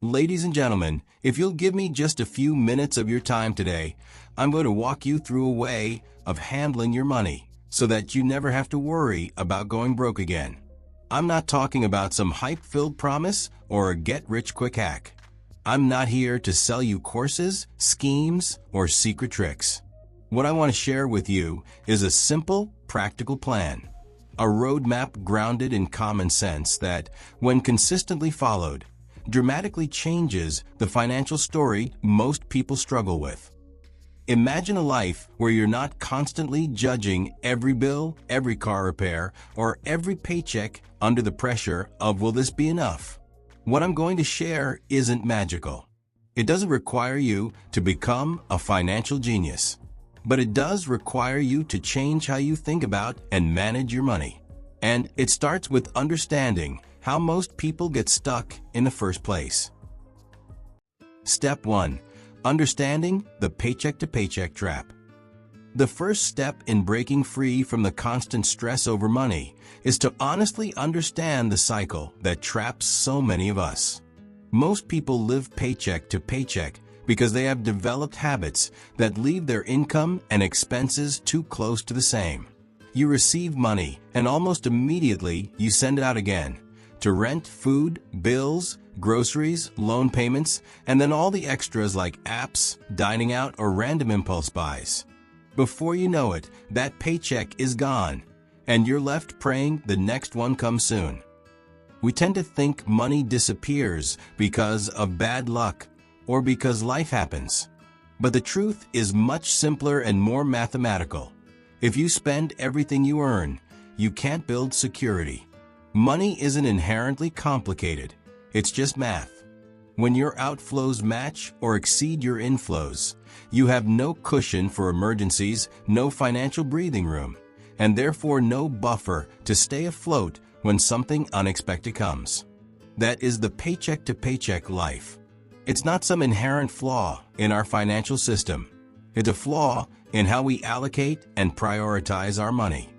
Ladies and gentlemen, if you'll give me just a few minutes of your time today, I'm going to walk you through a way of handling your money so that you never have to worry about going broke again. I'm not talking about some hype-filled promise or a get-rich-quick hack. I'm not here to sell you courses, schemes, or secret tricks. What I want to share with you is a simple, practical plan. A roadmap grounded in common sense that, when consistently followed, dramatically changes the financial story most people struggle with. Imagine a life where you're not constantly judging every bill, every car repair, or every paycheck under the pressure of will this be enough? What I'm going to share isn't magical. It doesn't require you to become a financial genius, but it does require you to change how you think about and manage your money. And it starts with understanding how most people get stuck in the first place. Step 1. Understanding the paycheck-to-paycheck trap. The first step in breaking free from the constant stress over money is to honestly understand the cycle that traps so many of us. Most people live paycheck to paycheck because they have developed habits that leave their income and expenses too close to the same. You receive money, and almost immediately you send it out again to rent, food, bills, groceries, loan payments, and then all the extras like apps, dining out, or random impulse buys. Before you know it, that paycheck is gone, and you're left praying the next one comes soon. We tend to think money disappears because of bad luck or because life happens. But the truth is much simpler and more mathematical. If you spend everything you earn, you can't build security. Money isn't inherently complicated. It's just math. When your outflows match or exceed your inflows, you have no cushion for emergencies, no financial breathing room, and therefore no buffer to stay afloat when something unexpected comes. That is the paycheck-to-paycheck life. It's not some inherent flaw in our financial system. It's a flaw in how we allocate and prioritize our money.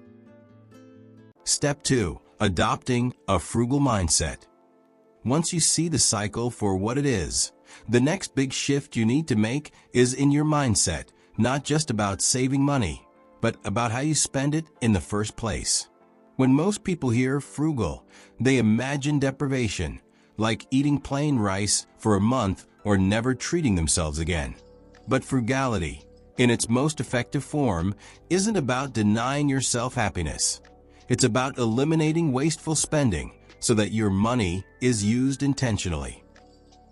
Step 2. Adopting a frugal mindset. Once you see the cycle for what it is, the next big shift you need to make is in your mindset, not just about saving money, but about how you spend it in the first place. When most people hear frugal, they imagine deprivation, like eating plain rice for a month or never treating themselves again. But frugality, in its most effective form, isn't about denying yourself happiness. It's about eliminating wasteful spending so that your money is used intentionally.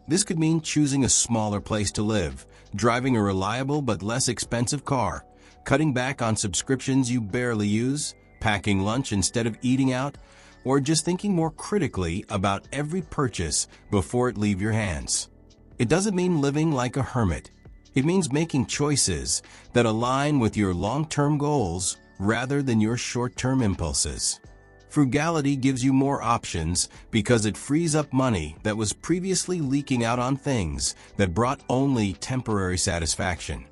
This could mean choosing a smaller place to live, driving a reliable but less expensive car, cutting back on subscriptions you barely use, packing lunch instead of eating out, or just thinking more critically about every purchase before it leaves your hands. It doesn't mean living like a hermit. It means making choices that align with your long-term goals rather than your short-term impulses. Frugality gives you more options because it frees up money that was previously leaking out on things that brought only temporary satisfaction.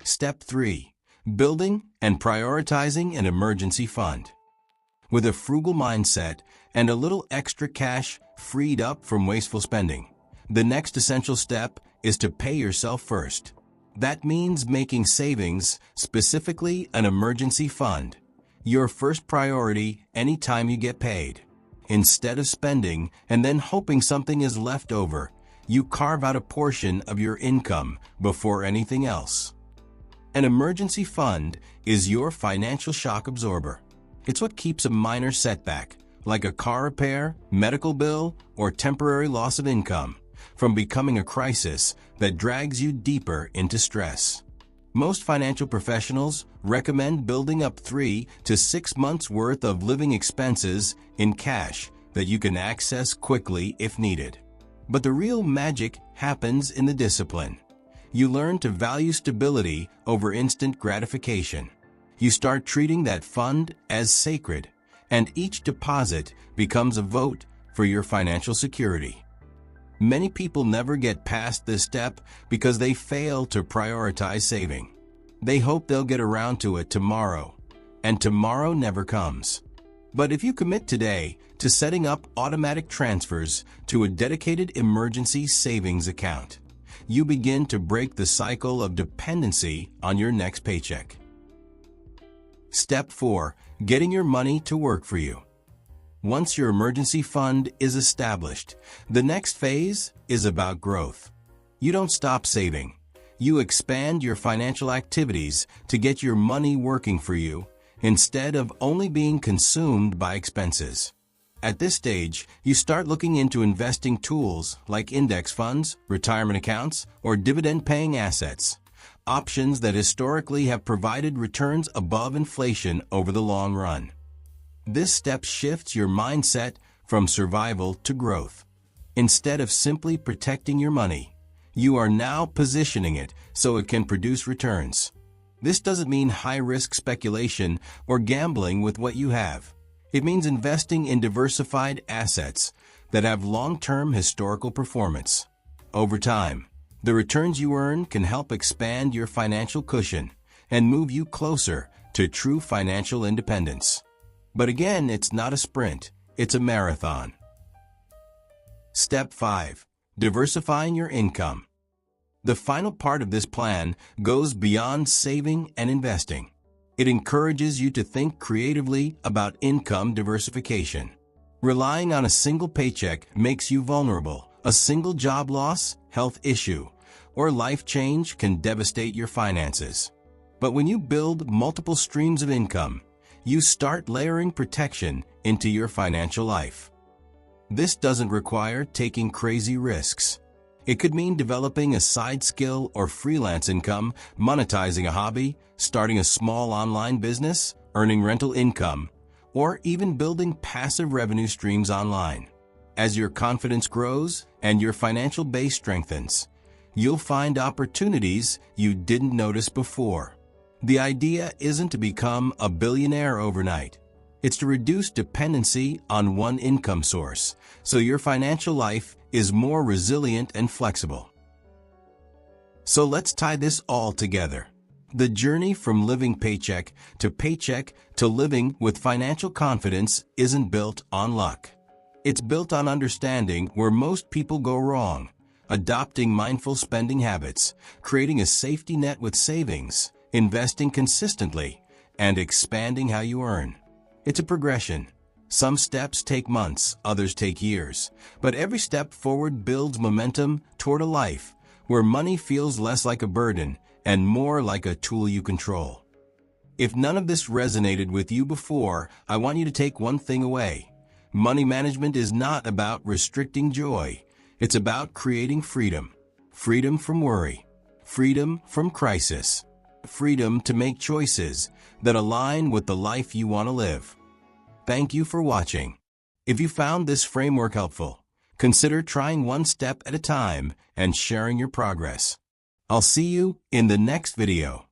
Step 3. Building and prioritizing an emergency fund. With a frugal mindset and a little extra cash freed up from wasteful spending, the next essential step is to pay yourself first. That means making savings, specifically an emergency fund, your first priority anytime you get paid. Instead of spending and then hoping something is left over, you carve out a portion of your income before anything else. An emergency fund is your financial shock absorber. It's what keeps a minor setback, like a car repair, medical bill, or temporary loss of income, from becoming a crisis that drags you deeper into stress. Most financial professionals recommend building up 3 to 6 months' worth of living expenses in cash that you can access quickly if needed. But the real magic happens in the discipline. You learn to value stability over instant gratification. You start treating that fund as sacred, and each deposit becomes a vote for your financial security. Many people never get past this step because they fail to prioritize saving. They hope they'll get around to it tomorrow, and tomorrow never comes. But if you commit today to setting up automatic transfers to a dedicated emergency savings account, you begin to break the cycle of dependency on your next paycheck. Step 4. Getting your money to work for you. Once your emergency fund is established, the next phase is about growth. You don't stop saving. You expand your financial activities to get your money working for you instead of only being consumed by expenses. At this stage, you start looking into investing tools like index funds, retirement accounts, or dividend-paying assets, options that historically have provided returns above inflation over the long run. This step shifts your mindset from survival to growth. Instead of simply protecting your money, you are now positioning it so it can produce returns. This doesn't mean high-risk speculation or gambling with what you have. It means investing in diversified assets that have long-term historical performance. Over time, the returns you earn can help expand your financial cushion and move you closer to true financial independence. But again, it's not a sprint, it's a marathon. Step 5. Diversifying your income. The final part of this plan goes beyond saving and investing. It encourages you to think creatively about income diversification. Relying on a single paycheck makes you vulnerable. A single job loss, health issue, or life change can devastate your finances. But when you build multiple streams of income, you start layering protection into your financial life. This doesn't require taking crazy risks. It could mean developing a side skill or freelance income, monetizing a hobby, starting a small online business, earning rental income, or even building passive revenue streams online. As your confidence grows and your financial base strengthens, you'll find opportunities you didn't notice before. The idea isn't to become a billionaire overnight. It's to reduce dependency on one income source, so your financial life is more resilient and flexible. So let's tie this all together. The journey from living paycheck to living with financial confidence isn't built on luck. It's built on understanding where most people go wrong, adopting mindful spending habits, creating a safety net with savings, investing consistently, and expanding how you earn. It's a progression. Some steps take months, others take years, but every step forward builds momentum toward a life where money feels less like a burden and more like a tool you control. If none of this resonated with you before, I want you to take one thing away. Money management is not about restricting joy. It's about creating freedom. Freedom from worry. Freedom from crisis. Freedom to make choices that align with the life you want to live. Thank you for watching. If you found this framework helpful, consider trying one step at a time and sharing your progress. I'll see you in the next video.